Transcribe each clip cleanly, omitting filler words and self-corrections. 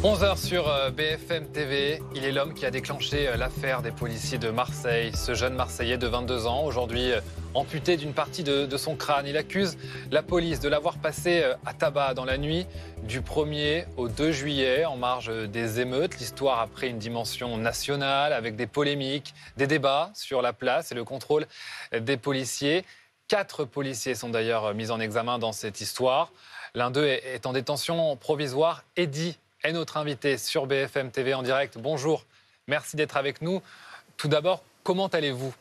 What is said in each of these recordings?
11h sur BFM TV, il est l'homme qui a déclenché l'affaire des policiers de Marseille. Ce jeune Marseillais de 22 ans, aujourd'hui amputé d'une partie de son crâne. Il accuse la police de l'avoir passé à tabac dans la nuit du 1er au 2 juillet, en marge des émeutes. L'histoire a pris une dimension nationale avec des polémiques, des débats sur la place et le contrôle des policiers. 4 policiers sont d'ailleurs mis en examen dans cette histoire. L'un d'eux est en détention provisoire. Eddy est notre invité sur BFM TV en direct. Bonjour, merci d'être avec nous. Tout d'abord, comment allez-vous ?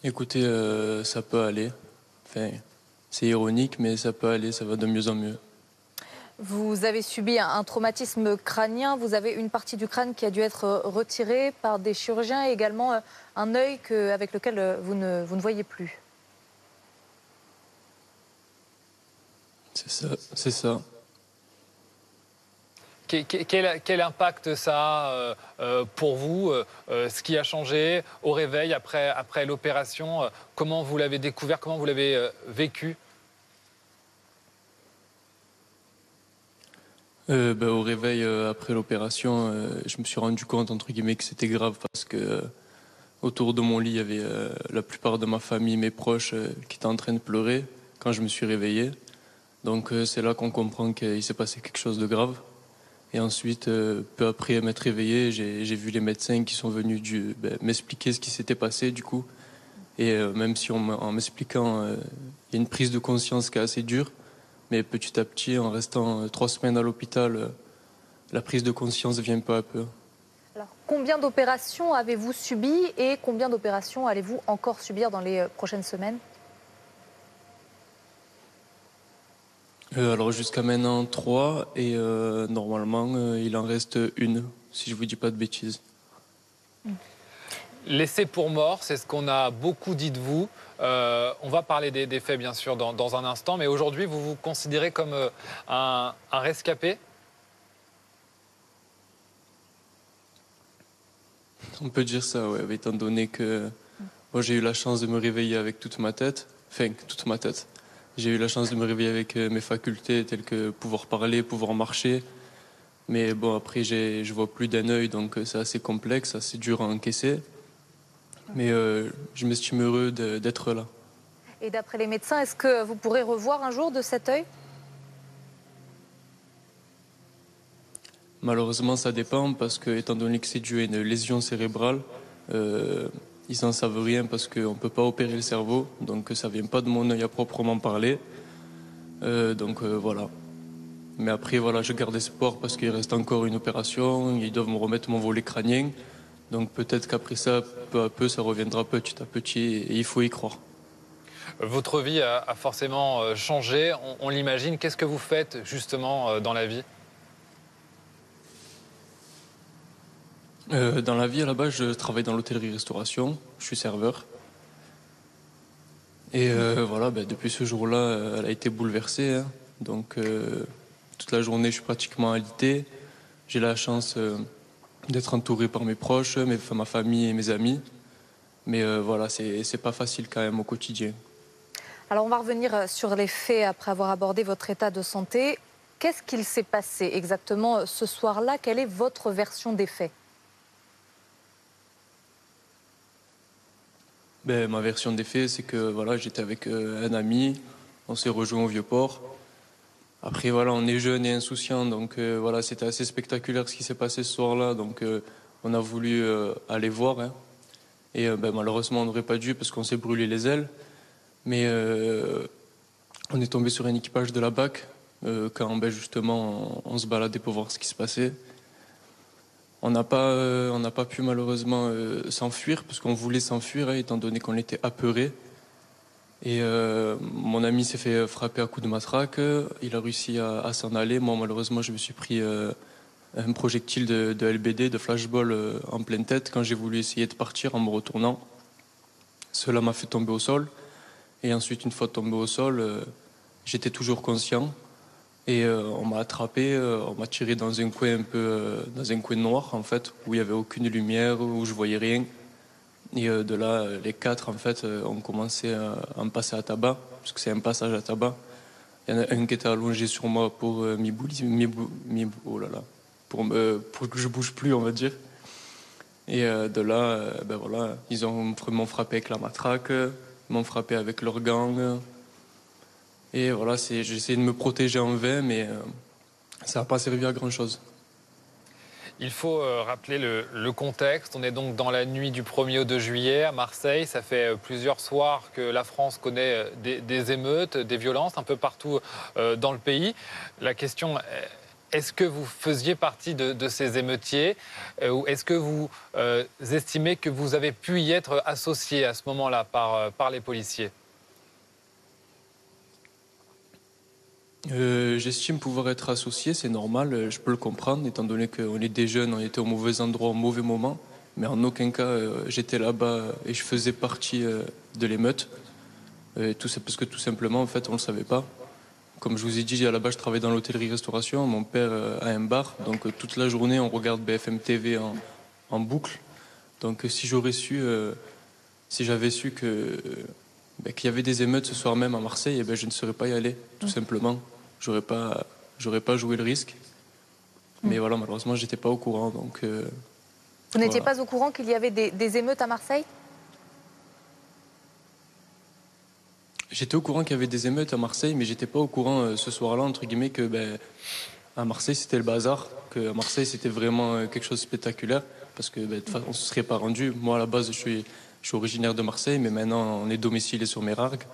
Écoutez, ça peut aller. Enfin, c'est ironique, mais ça peut aller, ça va de mieux en mieux. Vous avez subi un traumatisme crânien. Vous avez une partie du crâne qui a dû être retirée par des chirurgiens et également un œil avec lequel vous ne voyez plus. C'est ça. Quel impact ça a pour vous, ce qui a changé au réveil après l'opération? Comment vous l'avez découvert, comment vous l'avez vécu? Au réveil, après l'opération, je me suis rendu compte, entre guillemets, que c'était grave parce que autour de mon lit, il y avait la plupart de ma famille, mes proches, qui étaient en train de pleurer quand je me suis réveillé. Donc c'est là qu'on comprend qu'il s'est passé quelque chose de grave. Et ensuite, peu après m'être réveillé, j'ai vu les médecins qui sont venus m'expliquer ce qui s'était passé du coup. Et même si en m'expliquant, il y a une prise de conscience qui est assez dure, mais petit à petit, en restant 3 semaines à l'hôpital, la prise de conscience vient peu à peu. Alors, combien d'opérations avez-vous subi et combien d'opérations allez-vous encore subir dans les prochaines semaines ? Alors jusqu'à maintenant 3 et normalement il en reste une, si je vous dis pas de bêtises. Laissé pour mort, c'est ce qu'on a beaucoup dit de vous. On va parler des faits bien sûr dans un instant, mais aujourd'hui vous vous considérez comme un rescapé ? On peut dire ça, ouais, étant donné que moi j'ai eu la chance de me réveiller avec toute ma tête. J'ai eu la chance de me réveiller avec mes facultés telles que pouvoir parler, pouvoir marcher. Mais bon, après, je vois plus d'un œil, donc c'est assez complexe, assez dur à encaisser. Mais je m'estime heureux d'être là. Et d'après les médecins, est-ce que vous pourrez revoir un jour de cet œil ? Malheureusement, ça dépend parce que, étant donné que c'est dû à une lésion cérébrale, ils n'en savent rien parce qu'on ne peut pas opérer le cerveau, donc ça ne vient pas de mon œil à proprement parler. Voilà. Mais après, voilà, je garde espoir parce qu'il reste encore une opération, ils doivent me remettre mon volet crânien. Donc peut-être qu'après ça, peu à peu, ça reviendra petit à petit et il faut y croire. Votre vie a forcément changé, on l'imagine. Qu'est-ce que vous faites justement dans la vie ? Dans la vie, à la base, je travaille dans l'hôtellerie-restauration, je suis serveur. Et voilà, depuis ce jour-là, elle a été bouleversée. Hein. Donc toute la journée, je suis pratiquement alité. J'ai la chance d'être entouré par mes proches, ma famille et mes amis. Mais voilà, c'est pas facile quand même au quotidien. Alors on va revenir sur les faits après avoir abordé votre état de santé. Qu'est-ce qu'il s'est passé exactement ce soir-là ? Quelle est votre version des faits ? Ma version des faits, c'est que voilà, j'étais avec un ami, on s'est rejoint au Vieux-Port. Après, voilà, on est jeune et insouciant, donc voilà, c'était assez spectaculaire ce qui s'est passé ce soir-là, donc on a voulu aller voir. Hein. Et malheureusement, on n'aurait pas dû parce qu'on s'est brûlé les ailes. Mais on est tombé sur un équipage de la BAC quand justement on se baladait pour voir ce qui se passait. On n'a pas pu malheureusement s'enfuir parce qu'on voulait s'enfuir, hein, étant donné qu'on était apeurés. Et mon ami s'est fait frapper à coups de matraque. Il a réussi à s'en aller. Moi, malheureusement, je me suis pris un projectile de LBD, de flashball en pleine tête quand j'ai voulu essayer de partir en me retournant. Cela m'a fait tomber au sol. Et ensuite, une fois tombé au sol, j'étais toujours conscient. Et on m'a attrapé, on m'a tiré dans un coin dans un coin noir en fait, où il n'y avait aucune lumière, où je voyais rien. Et de là, les 4 en fait ont commencé à me passer à tabac, parce que c'est un passage à tabac. Il y en a un qui était allongé sur moi pour pour que je bouge plus, on va dire. Et de là, ben voilà, ils m'ont frappé avec la matraque, m'ont frappé avec leur gang. Et voilà, j'ai essayé de me protéger en vain, mais ça n'a pas servi à grand-chose. Il faut rappeler le contexte. On est donc dans la nuit du 1er au 2 juillet à Marseille. Ça fait plusieurs soirs que la France connaît des émeutes, des violences un peu partout dans le pays. La question, est-ce que vous faisiez partie de ces émeutiers ou est-ce que vous estimez que vous avez pu y être associé à ce moment-là par les policiers ? J'estime pouvoir être associé, c'est normal, je peux le comprendre, étant donné qu'on est des jeunes, on était au mauvais endroit, au mauvais moment. Mais en aucun cas, j'étais là-bas et je faisais partie de l'émeute. C'est parce que tout simplement, en fait, on ne le savait pas. Comme je vous ai dit, à la base, je travaille dans l'hôtellerie-restauration. Mon père a un bar, donc toute la journée, on regarde BFM TV en boucle. Donc si j'avais su qu'il y avait des émeutes ce soir même à Marseille, je ne serais pas y allé, tout simplement. J'aurais pas joué le risque. Mais voilà, malheureusement, j'étais pas au courant. Donc, vous n'étiez pas au courant qu'il y avait des émeutes à Marseille ? J'étais au courant qu'il y avait des émeutes à Marseille, mais j'étais pas au courant ce soir-là, entre guillemets, que à Marseille c'était le bazar, que à Marseille c'était vraiment quelque chose de spectaculaire, parce que de toute façon, on se serait pas rendu. Moi, à la base, je suis originaire de Marseille, mais maintenant on est domicilié sur Mérargues.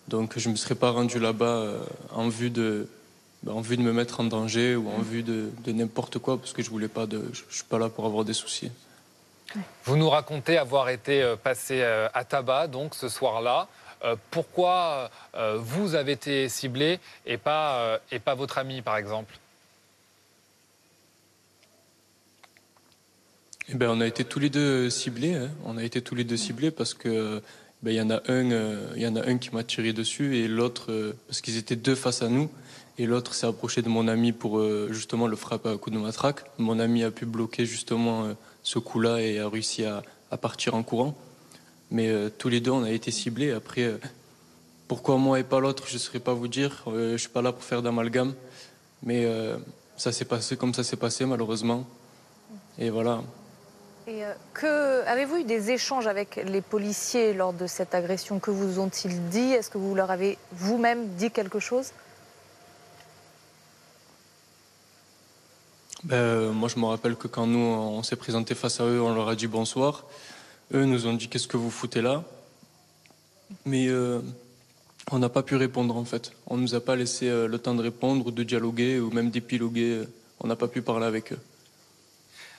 Donc je ne me serais pas rendu là-bas en vue de me mettre en danger ou en vue de n'importe quoi, parce que je suis pas là pour avoir des soucis. Vous nous racontez avoir été passé à tabac, donc ce soir-là. Pourquoi vous avez été ciblé et pas votre ami, par exemple ? On a été tous les deux ciblés. Hein. On a été tous les deux ciblés parce que il y en a un qui m'a tiré dessus et l'autre parce qu'ils étaient deux face à nous et l'autre s'est approché de mon ami pour justement le frapper à coup de matraque. Mon ami a pu bloquer justement ce coup-là et a réussi à partir en courant. Mais tous les deux on a été ciblés. Après, pourquoi moi et pas l'autre, je ne saurais pas vous dire. Je suis pas là pour faire d'amalgame. Mais ça s'est passé comme ça s'est passé malheureusement. Et voilà. Et avez-vous eu des échanges avec les policiers lors de cette agression? Que vous ont-ils dit? Est-ce que vous leur avez vous-même dit quelque chose? Moi, je me rappelle que quand nous, on s'est présenté face à eux, on leur a dit bonsoir. Eux nous ont dit qu'est-ce que vous foutez là? Mais on n'a pas pu répondre en fait. On nous a pas laissé le temps de répondre ou de dialoguer ou même d'épiloguer. On n'a pas pu parler avec eux.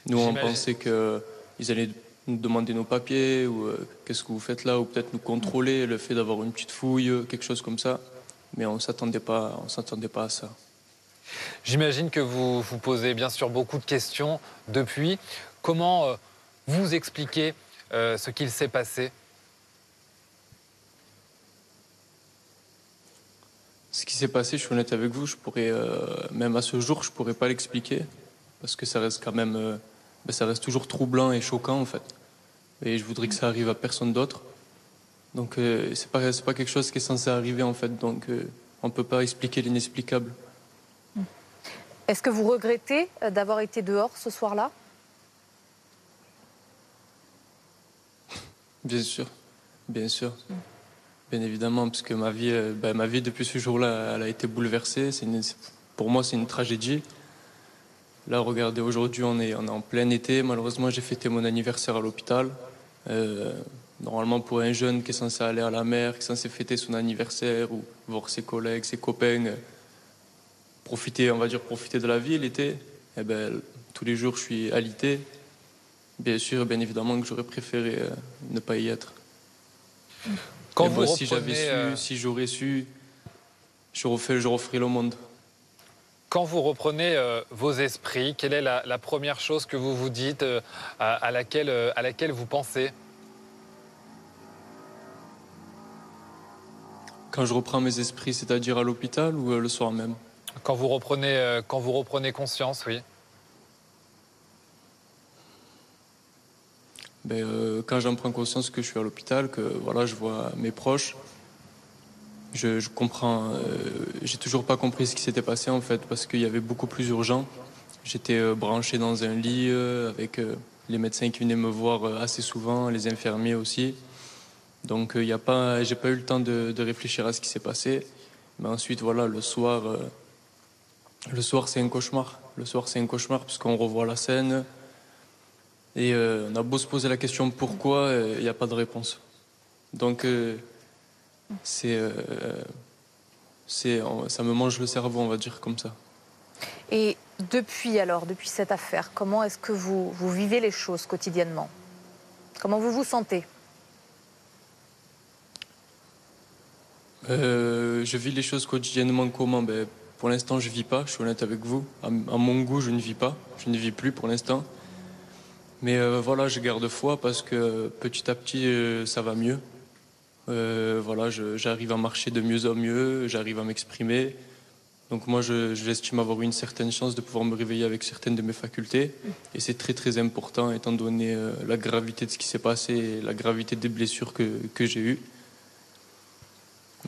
Nous, on pensait qu'ils allaient nous demander nos papiers ou qu'est-ce que vous faites là ou peut-être nous contrôler, le fait d'avoir une petite fouille, quelque chose comme ça. Mais on s'attendait pas à ça. J'imagine que vous vous posez bien sûr beaucoup de questions depuis. Comment vous expliquez ce qu'il s'est passé? Ce qui s'est passé, je suis honnête avec vous, je pourrais, même à ce jour, je pourrais pas l'expliquer parce que ça reste quand même, ça reste toujours troublant et choquant en fait. Et je voudrais que ça arrive à personne d'autre. Donc c'est pas quelque chose qui est censé arriver en fait. Donc on peut pas expliquer l'inexplicable. Est-ce que vous regrettez d'avoir été dehors ce soir-là? Bien sûr, bien sûr. Bien évidemment, parce que ma vie depuis ce jour-là, elle a été bouleversée. Pour moi, c'est une tragédie. Là, regardez, aujourd'hui, on est en plein été. Malheureusement, j'ai fêté mon anniversaire à l'hôpital. Normalement, pour un jeune qui est censé aller à la mer, qui est censé fêter son anniversaire ou voir ses collègues, ses copains, profiter de la vie l'été, tous les jours, je suis alité. Bien sûr, bien évidemment que j'aurais préféré ne pas y être. Quand moi, si j'avais su, si j'aurais su, je referais le monde. Quand vous reprenez vos esprits, quelle est la première chose que vous vous dites, à laquelle vous pensez? Quand je reprends mes esprits, c'est-à-dire à l'hôpital ou le soir même? Quand vous reprenez conscience, oui. Quand j'en prends conscience que je suis à l'hôpital, que voilà, je vois mes proches, Je comprends, j'ai toujours pas compris ce qui s'était passé en fait, parce qu'il y avait beaucoup plus urgent. J'étais branché dans un lit avec les médecins qui venaient me voir assez souvent, les infirmiers aussi. Donc j'ai pas eu le temps de réfléchir à ce qui s'est passé. Mais ensuite, voilà, le soir c'est un cauchemar. Le soir c'est un cauchemar puisqu'on revoit la scène et on a beau se poser la question pourquoi, il n'y a pas de réponse. Donc c'est, euh, ça me mange le cerveau, on va dire comme ça. Et depuis cette affaire, comment est-ce que vous vivez les choses quotidiennement? Comment vous vous sentez? Je vis les choses quotidiennement comment? Pour l'instant, je vis pas, je suis honnête avec vous. À mon goût, je ne vis pas. Je ne vis plus pour l'instant. Mais voilà, je garde foi parce que petit à petit, ça va mieux. Voilà, j'arrive à marcher de mieux en mieux, j'arrive à m'exprimer. Donc moi, j'estime avoir eu une certaine chance de pouvoir me réveiller avec certaines de mes facultés. Et c'est très très important étant donné la gravité de ce qui s'est passé et la gravité des blessures que j'ai eues.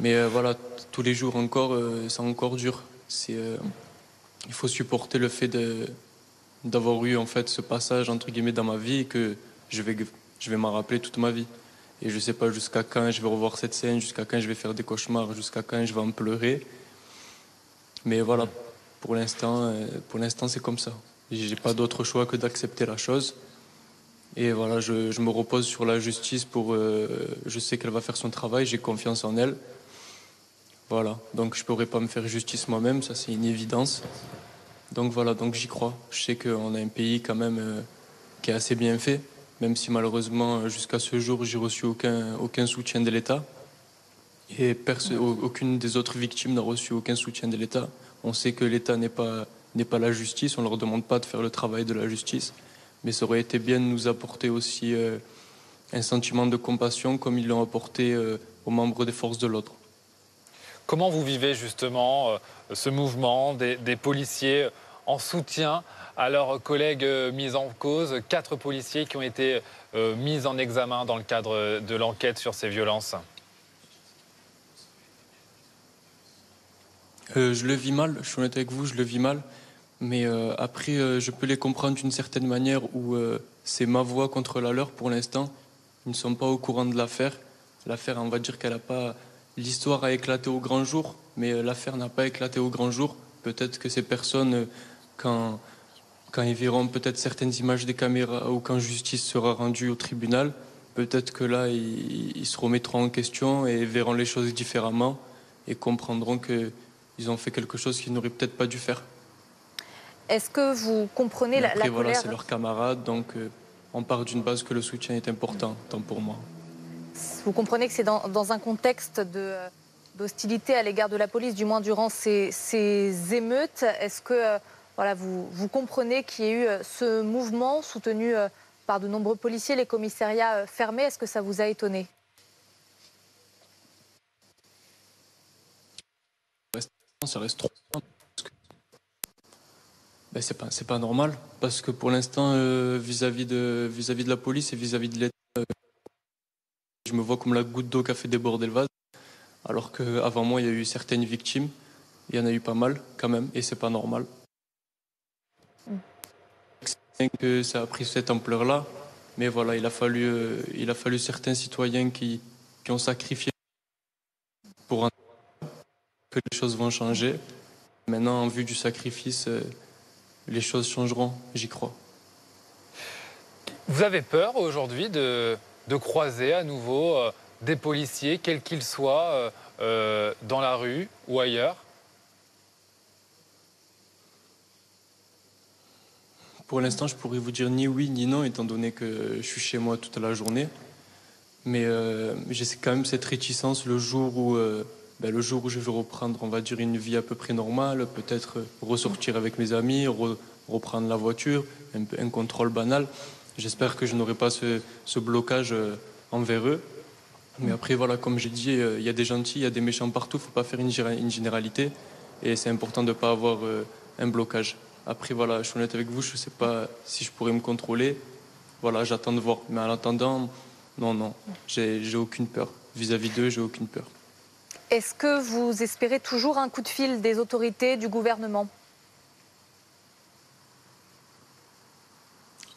Mais voilà, tous les jours encore, c'est encore dur. Il faut supporter le fait d'avoir eu en fait ce passage entre guillemets dans ma vie et que je vais m'en rappeler toute ma vie. Et je sais pas jusqu'à quand je vais revoir cette scène, jusqu'à quand je vais faire des cauchemars, jusqu'à quand je vais en pleurer. Mais voilà, pour l'instant c'est comme ça. J'ai pas d'autre choix que d'accepter la chose. Et voilà, je me repose sur la justice je sais qu'elle va faire son travail, j'ai confiance en elle. Voilà, donc je pourrais pas me faire justice moi-même, ça c'est une évidence. Donc voilà, donc j'y crois. Je sais qu'on a un pays quand même qui est assez bien fait, même si malheureusement jusqu'à ce jour j'ai reçu aucun soutien de l'État. Et aucune des autres victimes n'a reçu aucun soutien de l'État. On sait que l'État n'est pas la justice, on leur demande pas de faire le travail de la justice. Mais ça aurait été bien de nous apporter aussi un sentiment de compassion comme ils l'ont apporté aux membres des forces de l'ordre. Comment vous vivez justement ce mouvement des policiers en soutien à leurs collègues mis en cause? 4 policiers qui ont été mis en examen dans le cadre de l'enquête sur ces violences. Je le vis mal, je suis honnête avec vous, je le vis mal. Mais après, je peux les comprendre d'une certaine manière où c'est ma voix contre la leur pour l'instant. Ils ne sont pas au courant de l'affaire. L'affaire, on va dire qu'elle a pas. L'histoire a éclaté au grand jour, mais l'affaire n'a pas éclaté au grand jour. Peut-être que ces personnes, quand, quand ils verront peut-être certaines images des caméras ou quand justice sera rendue au tribunal, peut-être que là, ils se remettront en question et verront les choses différemment et comprendront qu'ils ont fait quelque chose qu'ils n'auraient peut-être pas dû faire. Est-ce que vous comprenez Mais après, la voilà, colère? c'est leurs camarades, donc on part d'une base que le soutien est important, tant pour moi. Vous comprenez que c'est dans un contexte d'hostilité à l'égard de la police, du moins durant ces émeutes. Est-ce que voilà, vous comprenez qu'il y ait eu ce mouvement soutenu par de nombreux policiers, les commissariats fermés? Est-ce que ça vous a étonné? Ça reste trop. Ben, c'est pas normal, parce que pour l'instant, vis-à-vis de la police et vis-à-vis de l'État, je me vois comme la goutte d'eau qui a fait déborder le vase, alors qu'avant moi, il y a eu certaines victimes, il y en a eu pas mal quand même, et c'est pas normal. Que ça a pris cette ampleur-là, mais voilà, il a fallu certains citoyens qui ont sacrifié pour que les choses vont changer. Maintenant, en vue du sacrifice, les choses changeront, j'y crois. Vous avez peur aujourd'hui de croiser à nouveau des policiers, quels qu'ils soient, dans la rue ou ailleurs? Pour l'instant, je pourrais vous dire ni oui ni non, étant donné que je suis chez moi toute la journée. Mais j'ai quand même cette réticence le jour où je vais reprendre, on va dire, une vie à peu près normale, peut-être ressortir avec mes amis, reprendre la voiture, un contrôle banal. J'espère que je n'aurai pas ce blocage envers eux. Mais après, voilà, comme j'ai dit, il y a des gentils, il y a des méchants partout, il ne faut pas faire une généralité. Et c'est important de ne pas avoir un blocage. Après, voilà, je suis honnête avec vous, je ne sais pas si je pourrais me contrôler. Voilà, j'attends de voir. Mais en attendant, non, j'ai aucune peur. Vis-à-vis d'eux, j'ai aucune peur. Est-ce que vous espérez toujours un coup de fil des autorités, du gouvernement?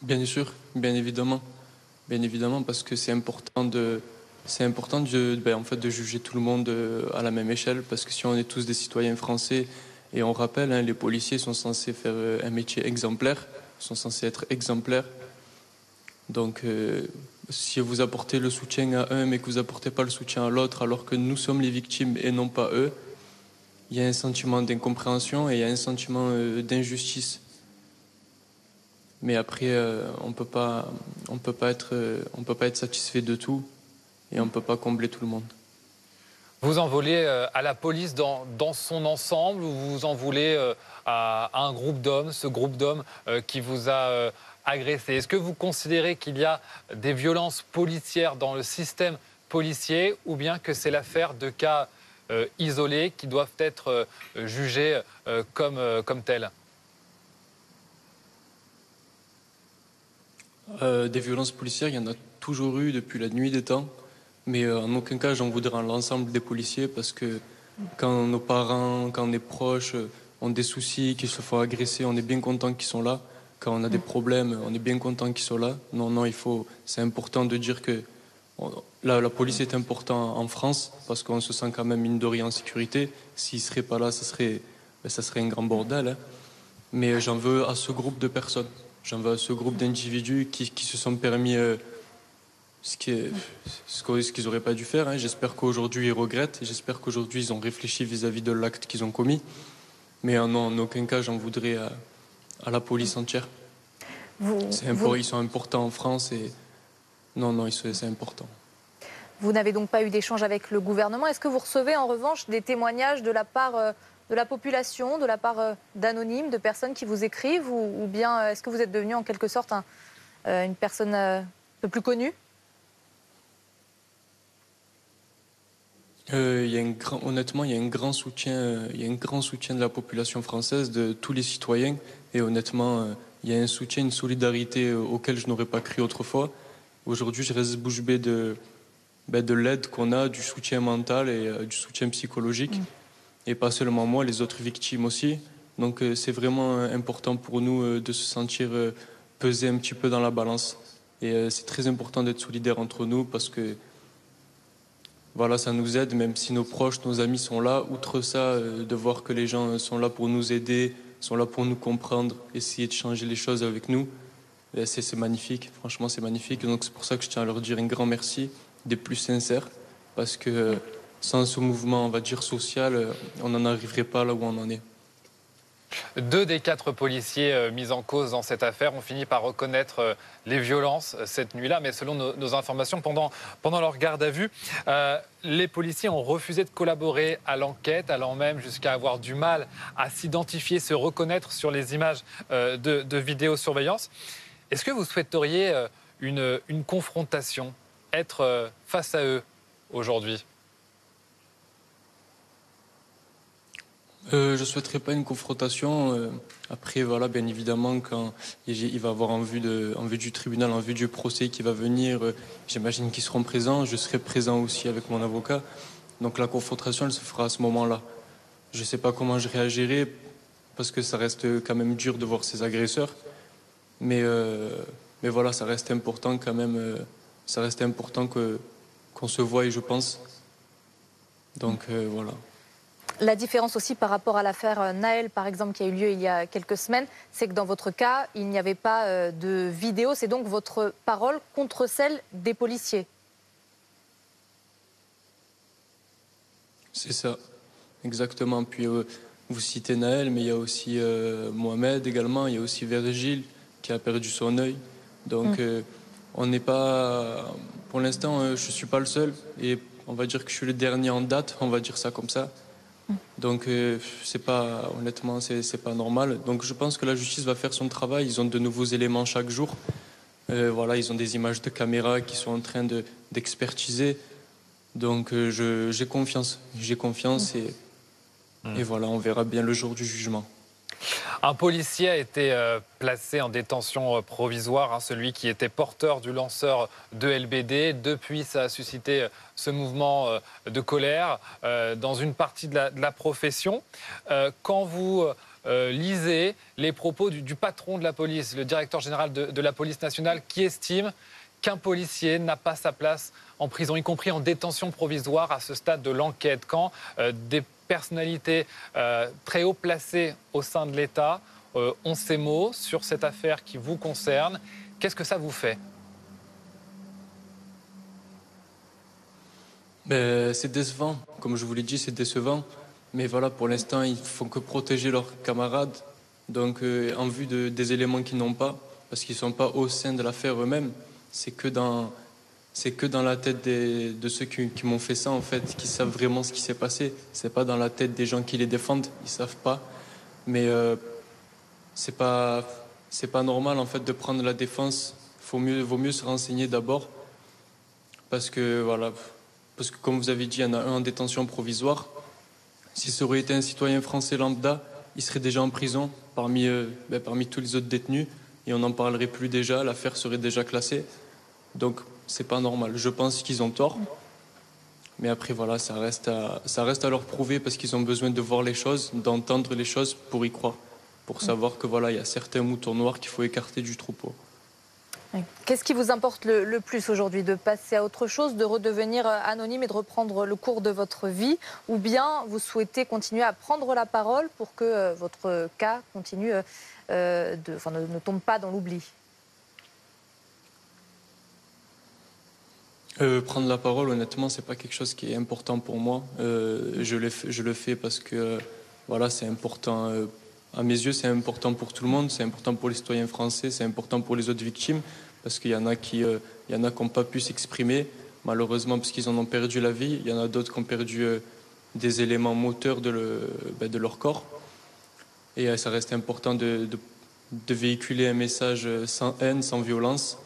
Bien sûr, bien évidemment. Bien évidemment, parce que en fait, de juger tout le monde à la même échelle, parce que si on est tous des citoyens français, et on rappelle, hein, les policiers sont censés faire un métier exemplaire, sont censés être exemplaires. Donc, si vous apportez le soutien à un, mais que vous apportez pas le soutien à l'autre, alors que nous sommes les victimes et non pas eux, il y a un sentiment d'incompréhension et il y a un sentiment d'injustice. Mais après, on peut pas être satisfait de tout et on peut pas combler tout le monde. Vous en voulez à la police dans son ensemble ou vous en voulez à un groupe d'hommes, ce groupe d'hommes qui vous a agressé? Est-ce que vous considérez qu'il y a des violences policières dans le système policier ou bien que c'est l'affaire de cas isolés qui doivent être jugés comme tels? Des violences policières, il y en a toujours eu depuis la nuit des temps, mais en aucun cas j'en voudrais à l'ensemble des policiers parce que quand nos parents, quand nos proches ont des soucis, qu'ils se font agresser, on est bien content qu'ils sont là. Quand on a des problèmes, on est bien content qu'ils soient là. Non, non, c'est important de dire que la police est importante en France parce qu'on se sent quand même mine de rien en sécurité. S'ils seraient pas là, ça serait un grand bordel, hein. Mais j'en veux à ce groupe de personnes. J'en veux à ce groupe d'individus qui se sont permis ce qu'ils n'auraient pas dû faire, hein. J'espère qu'aujourd'hui ils regrettent. J'espère qu'aujourd'hui ils ont réfléchi vis-à-vis de l'acte qu'ils ont commis. Mais en aucun cas j'en voudrais à la police entière. Ils sont importants en France et non, c'est important. Vous n'avez donc pas eu d'échange avec le gouvernement. Est-ce que vous recevez en revanche des témoignages de la part de la population, de la part d'anonymes, de personnes qui vous écrivent ou bien est-ce que vous êtes devenu en quelque sorte une personne un peu plus connue? Honnêtement, il y a un grand soutien, il y a un grand soutien de la population française, de tous les citoyens. Et honnêtement, il y a un soutien, une solidarité auquel je n'aurais pas cru autrefois. Aujourd'hui, je reste bouche bée de l'aide qu'on a, du soutien mental et du soutien psychologique. Et pas seulement moi, les autres victimes aussi. Donc c'est vraiment important pour nous de se sentir pesé un petit peu dans la balance. Et c'est très important d'être solidaire entre nous parce que voilà, ça nous aide, même si nos proches, nos amis sont là. Outre ça, de voir que les gens sont là pour nous aider, sont là pour nous comprendre, essayer de changer les choses avec nous, c'est magnifique. Franchement, c'est magnifique. Donc c'est pour ça que je tiens à leur dire un grand merci, des plus sincères, parce que sans ce mouvement, on va dire, social, on n'en arriverait pas là où on en est. 2 des 4 policiers mis en cause dans cette affaire ont fini par reconnaître les violences cette nuit-là. Mais selon nos informations, pendant leur garde à vue, les policiers ont refusé de collaborer à l'enquête, allant même jusqu'à avoir du mal à s'identifier, se reconnaître sur les images de vidéosurveillance. Est-ce que vous souhaiteriez une confrontation, être face à eux aujourd'hui ? Je souhaiterais pas une confrontation. Après, voilà, bien évidemment, quand il va avoir en vue du tribunal, en vue du procès qui va venir, j'imagine qu'ils seront présents. Je serai présent aussi avec mon avocat. Donc la confrontation, elle se fera à ce moment-là. Je sais pas comment je réagirai parce que ça reste quand même dur de voir ces agresseurs. Mais voilà, ça reste important quand même. Ça reste important qu'on se voie, je pense. Donc voilà. La différence aussi par rapport à l'affaire Nahel, par exemple, qui a eu lieu il y a quelques semaines, c'est que dans votre cas, il n'y avait pas de vidéo. C'est donc votre parole contre celle des policiers. C'est ça, exactement. Puis vous citez Nahel, mais il y a aussi Mohamed également. Il y a aussi Virgile qui a perdu son œil. Donc on n'est pas... Pour l'instant, je ne suis pas le seul. Et on va dire que je suis le dernier en date, on va dire ça comme ça. Donc honnêtement, c'est pas normal. Donc je pense que la justice va faire son travail. Ils ont de nouveaux éléments chaque jour. Voilà, ils ont des images de caméra qui sont en train d'expertiser. Donc j'ai confiance. Et voilà, on verra bien le jour du jugement. Un policier a été placé en détention provisoire, hein, celui qui était porteur du lanceur de LBD. Depuis, ça a suscité ce mouvement de colère dans une partie de la profession. Quand vous lisez les propos du patron de la police, le directeur général de la police nationale, qui estime qu'un policier n'a pas sa place en prison, y compris en détention provisoire à ce stade de l'enquête, quand des personnalités très haut placées au sein de l'État ont ces mots sur cette affaire qui vous concerne. Qu'est-ce que ça vous fait? C'est décevant, comme je vous l'ai dit, c'est décevant. Mais voilà, pour l'instant, ils font que protéger leurs camarades. Donc, en vue des éléments qu'ils n'ont pas, parce qu'ils ne sont pas au sein de l'affaire eux-mêmes, c'est que dans la tête de ceux qui m'ont fait ça, en fait, qui savent vraiment ce qui s'est passé. C'est pas dans la tête des gens qui les défendent, ils savent pas. Mais c'est pas normal, en fait, de prendre la défense. Vaut mieux se renseigner d'abord, parce que voilà, parce que comme vous avez dit, il y en a un en détention provisoire. Si ça aurait été un citoyen français lambda, il serait déjà en prison parmi tous les autres détenus, et on n'en parlerait plus déjà. L'affaire serait déjà classée. Donc, c'est pas normal. Je pense qu'ils ont tort. Mais après, voilà, ça reste à leur prouver, parce qu'ils ont besoin de voir les choses, d'entendre les choses pour y croire. Pour savoir que voilà, il y a certains moutons noirs qu'il faut écarter du troupeau. Qu'est-ce qui vous importe le plus aujourd'hui? De passer à autre chose, de redevenir anonyme et de reprendre le cours de votre vie? Ou bien vous souhaitez continuer à prendre la parole pour que votre cas continue, ne tombe pas dans l'oubli? Prendre la parole, honnêtement, c'est pas quelque chose qui est important pour moi. Je le fais parce que voilà, c'est important. À mes yeux, c'est important pour tout le monde. C'est important pour les citoyens français. C'est important pour les autres victimes, parce qu'il y en a qui n'ont pas pu s'exprimer, malheureusement, parce qu'ils en ont perdu la vie. Il y en a d'autres qui ont perdu des éléments moteurs de leur corps. Et ça reste important de véhiculer un message sans haine, sans violence,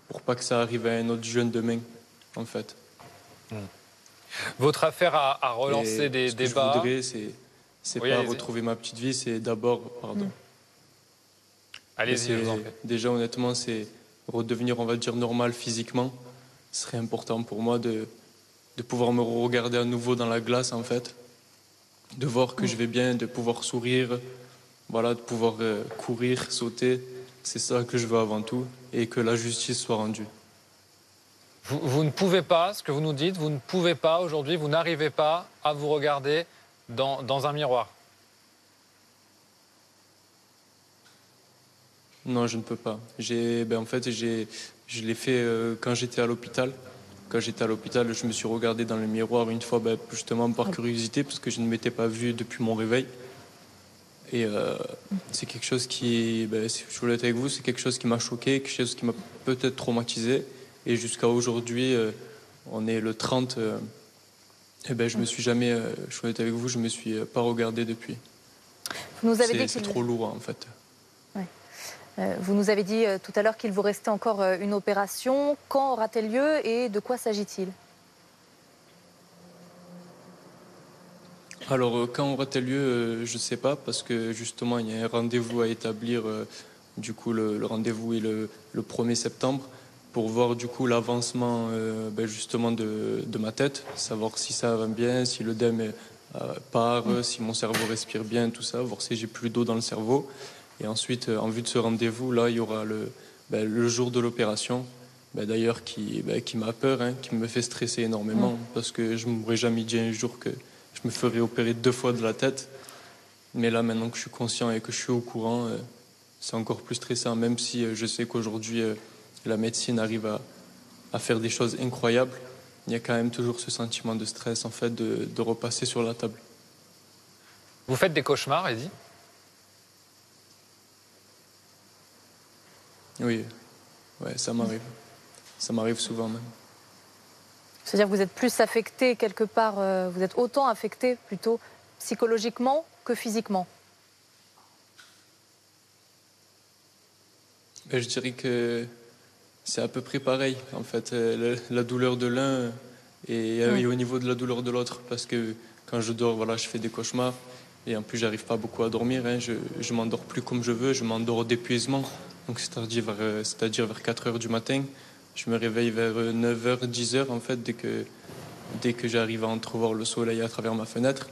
pour pas que ça arrive à un autre jeune demain, en fait. Votre affaire a relancé des débats. Ce que je voudrais, c'est Oui, pas allez-y. retrouver ma petite vie, c'est d'abord, pardon. Allez-y, je vous en prie. Déjà, honnêtement, c'est redevenir, on va dire, normal physiquement. Ce serait important pour moi de pouvoir me regarder à nouveau dans la glace, en fait. De voir que je vais bien, de pouvoir sourire, voilà, de pouvoir courir, sauter. C'est ça que je veux avant tout, et que la justice soit rendue. Vous ne pouvez pas, ce que vous nous dites, vous ne pouvez pas aujourd'hui, vous n'arrivez pas à vous regarder dans un miroir. Non, je ne peux pas. En fait, je l'ai fait quand j'étais à l'hôpital. Quand j'étais à l'hôpital, je me suis regardé dans le miroir une fois, justement par curiosité, parce que je ne m'étais pas vu depuis mon réveil. Et c'est quelque chose qui, si je voulais être avec vous, c'est quelque chose qui m'a choqué, quelque chose qui m'a peut-être traumatisé. Et jusqu'à aujourd'hui, on est le 30. Je me suis jamais, je voulais être avec vous, je me suis pas regardé depuis. Vous nous avez dit C'est trop lourd, en fait. Vous nous avez dit tout à l'heure qu'il vous restait encore une opération. Quand aura-t-elle lieu et de quoi s'agit-il? Alors, quand aura-t-elle lieu, je ne sais pas, parce que justement, il y a un rendez-vous à établir. Du coup, le rendez-vous est le 1er septembre, pour voir du coup l'avancement justement de ma tête, savoir si ça va bien, si l'œdème part, si mon cerveau respire bien, tout ça, voir si j'ai plus d'eau dans le cerveau. Et ensuite, en vue de ce rendez-vous, là, il y aura le jour de l'opération, d'ailleurs qui m'a peur, hein, qui me fait stresser énormément, parce que je ne m'aurais jamais dit un jour que je me ferais opérer 2 fois de la tête. Mais là, maintenant que je suis conscient et que je suis au courant, c'est encore plus stressant, même si je sais qu'aujourd'hui, la médecine arrive à faire des choses incroyables. Il y a quand même toujours ce sentiment de stress, en fait, de repasser sur la table. Vous faites des cauchemars, Eddy? Oui, ouais, ça m'arrive. Ça m'arrive souvent même. C'est-à-dire que vous êtes plus affecté quelque part, vous êtes autant affecté plutôt psychologiquement que physiquement? Je dirais que c'est à peu près pareil, en fait. La douleur de l'un et au niveau de la douleur de l'autre. Parce que quand je dors, voilà, je fais des cauchemars. Et en plus, j'arrive pas beaucoup à dormir. Hein. Je m'endors plus comme je veux. Je m'endors d'épuisement. Donc, c'est-à-dire vers 4 heures du matin. Je me réveille vers 9 heures, 10 heures, en fait, dès que j'arrive à entrevoir le soleil à travers ma fenêtre.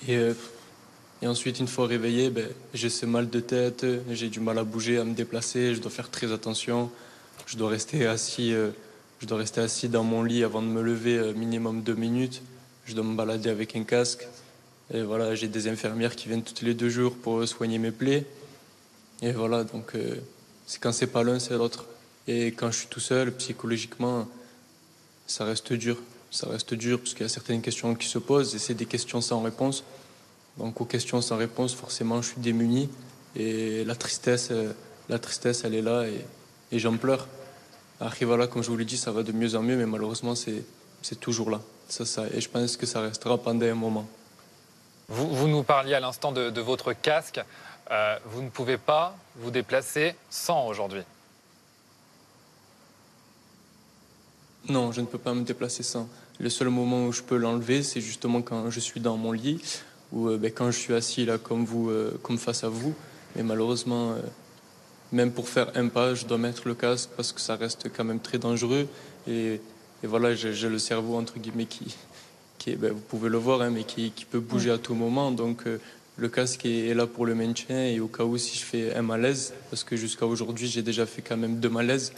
Et ensuite, une fois réveillé, j'ai ce mal de tête, j'ai du mal à bouger, à me déplacer, je dois faire très attention. Je dois rester assis, dans mon lit avant de me lever minimum 2 minutes. Je dois me balader avec un casque. Et voilà, j'ai des infirmières qui viennent tous les 2 jours pour soigner mes plaies. Et voilà, donc c'est quand c'est pas l'un, c'est l'autre. Et quand je suis tout seul, psychologiquement, ça reste dur. Ça reste dur parce qu'il y a certaines questions qui se posent et c'est des questions sans réponse. Donc aux questions sans réponse, forcément, je suis démuni. Et la tristesse, elle est là et j'en pleure. Après, voilà, comme je vous l'ai dit, ça va de mieux en mieux, mais malheureusement, c'est toujours là. Et je pense que ça restera pendant un moment. Vous nous parliez à l'instant de votre casque. Vous ne pouvez pas vous déplacer sans aujourd'hui. Non, je ne peux pas me déplacer sans. Le seul moment où je peux l'enlever, c'est justement quand je suis dans mon lit ou quand je suis assis là comme vous, comme face à vous. Mais malheureusement, même pour faire un pas, je dois mettre le casque parce que ça reste quand même très dangereux. Et voilà, j'ai le cerveau entre guillemets qui est, vous pouvez le voir, hein, mais qui peut bouger à tout moment. Donc le casque est là pour le maintien et au cas où si je fais un malaise, parce que jusqu'à aujourd'hui j'ai déjà fait quand même 2 malaises.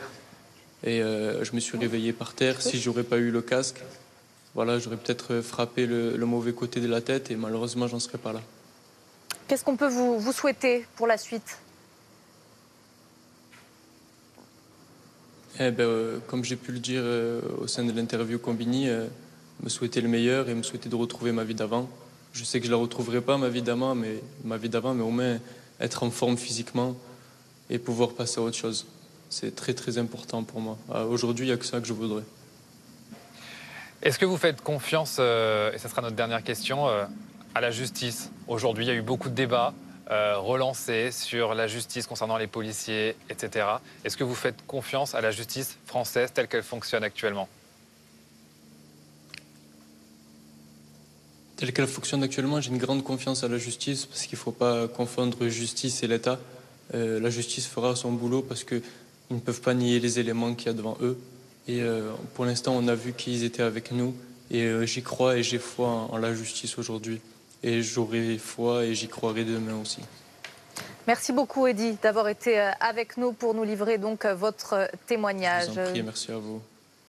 Et je me suis réveillé par terre. Si j'aurais pas eu le casque, voilà, j'aurais peut-être frappé le mauvais côté de la tête et malheureusement, j'en serais pas là. Qu'est-ce qu'on peut vous souhaiter pour la suite? Comme j'ai pu le dire au sein de l'interview Combini, me souhaiter le meilleur et me souhaiter de retrouver ma vie d'avant. Je sais que je la retrouverai pas, ma vie d'avant, mais au moins être en forme physiquement et pouvoir passer à autre chose. C'est très très important pour moi. Aujourd'hui, il n'y a que ça que je voudrais. Est-ce que vous faites confiance, et ce sera notre dernière question, à la justice? Aujourd'hui, il y a eu beaucoup de débats relancés sur la justice concernant les policiers, etc. Est-ce que vous faites confiance à la justice française telle qu'elle fonctionne actuellement? Telle qu'elle fonctionne actuellement, j'ai une grande confiance à la justice parce qu'il ne faut pas confondre justice et l'État. La justice fera son boulot parce qu'ils ne peuvent pas nier les éléments qu'il y a devant eux. Et pour l'instant, on a vu qu'ils étaient avec nous. Et j'y crois et j'ai foi en la justice aujourd'hui. Et j'aurai foi et j'y croirai demain aussi. Merci beaucoup, Eddy, d'avoir été avec nous pour nous livrer donc votre témoignage. Je vous en prie, merci à vous.